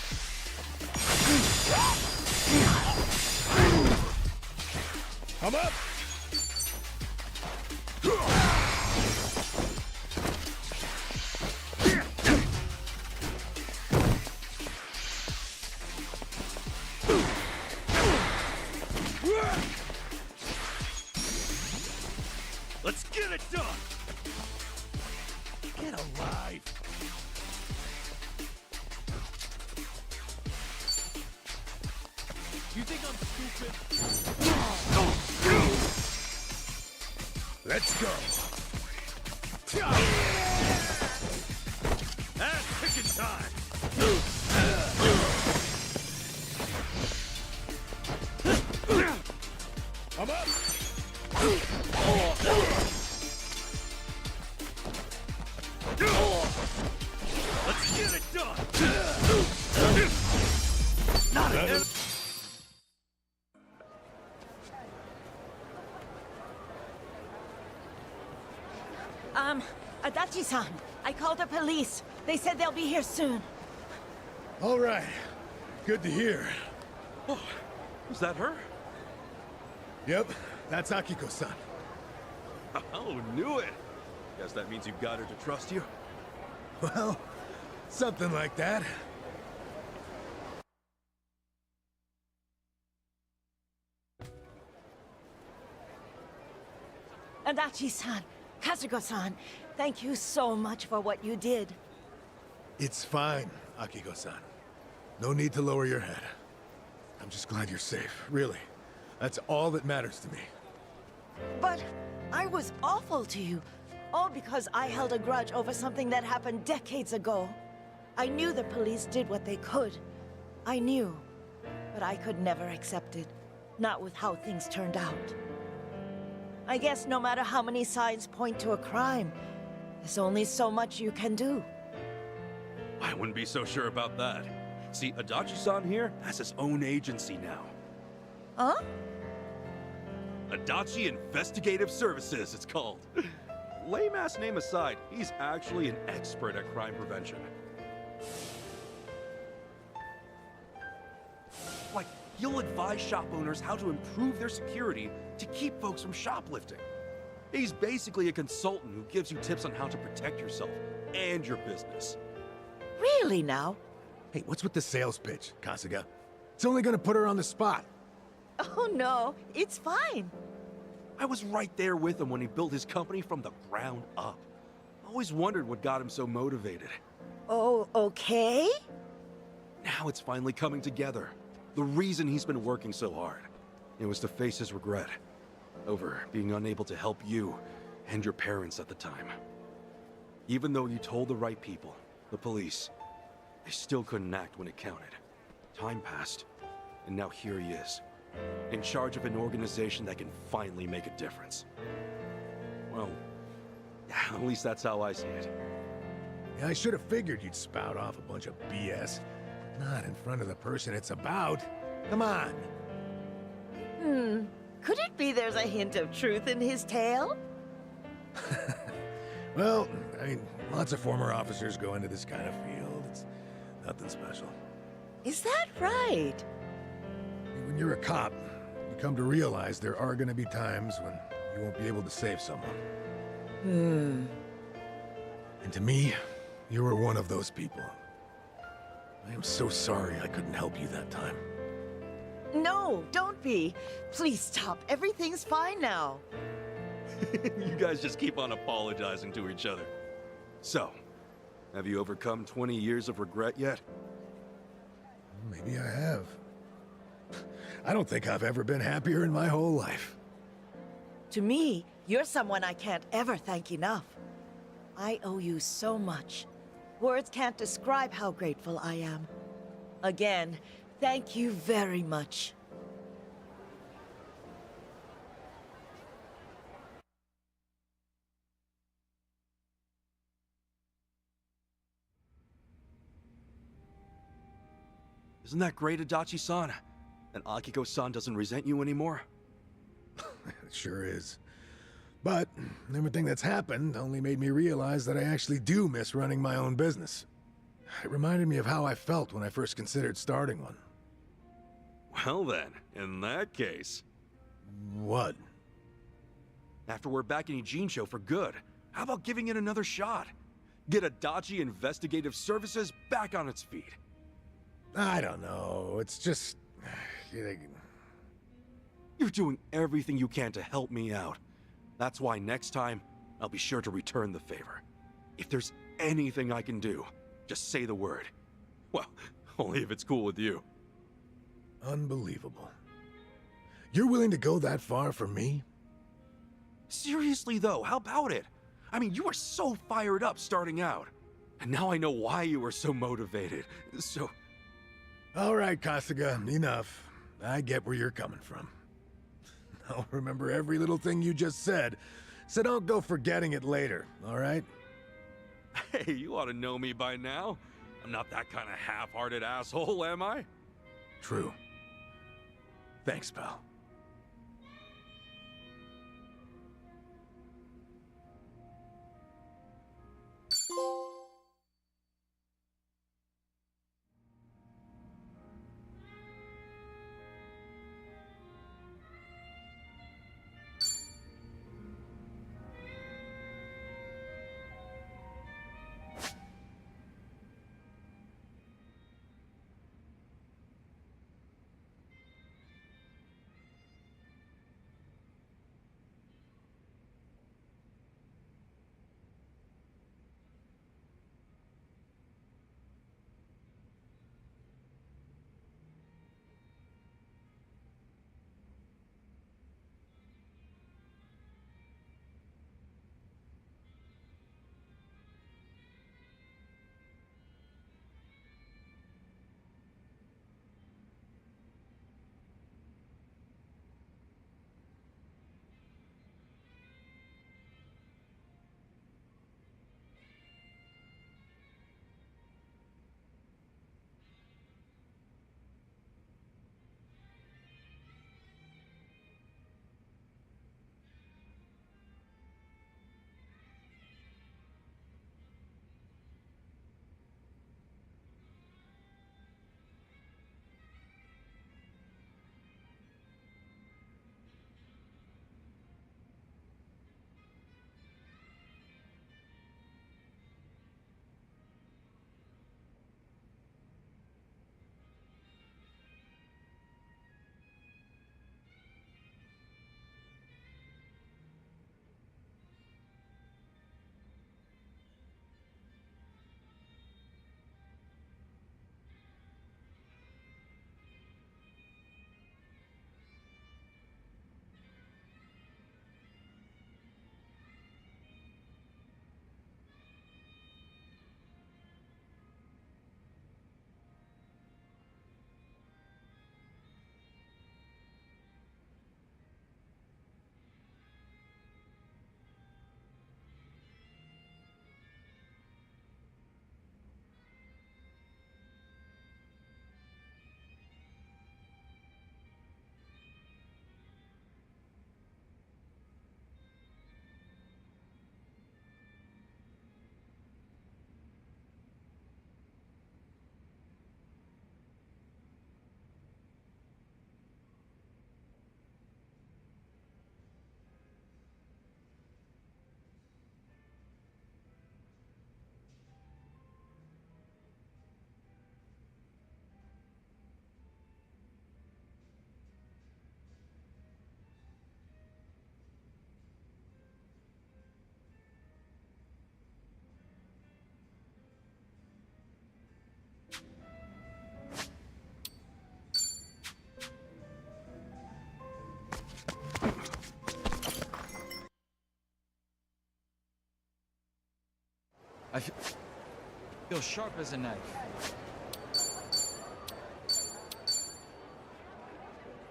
Come up! Let's get it done! Get alive! You think I'm stupid? Let's go! And picking time! Come up! Let's get it done! Not again! Adachi-san, I called the police. They said they'll be here soon. All right. Good to hear. Oh, is that her? Yep, that's Akiko-san. Oh, knew it! Guess that means you've got her to trust you? Well, something like that. Adachi-san, Kazuko-san, thank you so much for what you did. It's fine, Akiko-san. No need to lower your head. I'm just glad you're safe, really. That's all that matters to me. But I was awful to you. All because I held a grudge over something that happened decades ago. I knew the police did what they could. I knew. But I could never accept it. Not with how things turned out. I guess no matter how many signs point to a crime, there's only so much you can do. I wouldn't be so sure about that. See, Adachi-san here has his own agency now. Huh? Adachi Investigative Services, it's called. Lame-ass name aside, he's actually an expert at crime prevention. Like, he'll advise shop owners how to improve their security to keep folks from shoplifting. He's basically a consultant who gives you tips on how to protect yourself and your business. Really now? Hey, what's with the sales pitch, Kasuga? It's only gonna put her on the spot. Oh no, it's fine. I was right there with him when he built his company from the ground up. I always wondered what got him so motivated. Oh, okay? Now it's finally coming together. The reason he's been working so hard. It was to face his regret over being unable to help you and your parents at the time. Even though you told the right people, the police, they still couldn't act when it counted. Time passed, and now here he is, in charge of an organization that can finally make a difference. Well, yeah, at least that's how I see it. Yeah, I should have figured you'd spout off a bunch of BS. Not in front of the person it's about. Come on. Could it be there's a hint of truth in his tale? Well, I mean, lots of former officers go into this kind of field. It's nothing special. Is that right? When you're a cop, you come to realize there are gonna be times when you won't be able to save someone. Hmm. And to me, you were one of those people. I am so sorry I couldn't help you that time. No, don't be. Please stop. Everything's fine now. You guys just keep on apologizing to each other. So, have you overcome 20 years of regret yet? Maybe I have. I don't think I've ever been happier in my whole life. To me, you're someone I can't ever thank enough. I owe you so much. Words can't describe how grateful I am. Again, thank you very much. Isn't that great, Adachi-san? And Akiko-san doesn't resent you anymore? It sure is. But everything that's happened only made me realize that I actually do miss running my own business. It reminded me of how I felt when I first considered starting one. Well then, in that case... What? After we're back in Ijincho for good, how about giving it another shot? Get Adachi Investigative Services back on its feet. I don't know, it's just... You're doing everything you can to help me out. That's why next time, I'll be sure to return the favor. If there's anything I can do, just say the word. Well, only if it's cool with you. Unbelievable. You're willing to go that far for me? Seriously though, how about it? I mean, you were so fired up starting out. And now I know why you were so motivated. So... All right, Kasuga, enough. I get where you're coming from. I'll remember every little thing you just said, so don't go forgetting it later, all right? Hey, you ought to know me by now. I'm not that kind of half-hearted asshole, am I? True. Thanks, pal. feel sharp as a knife.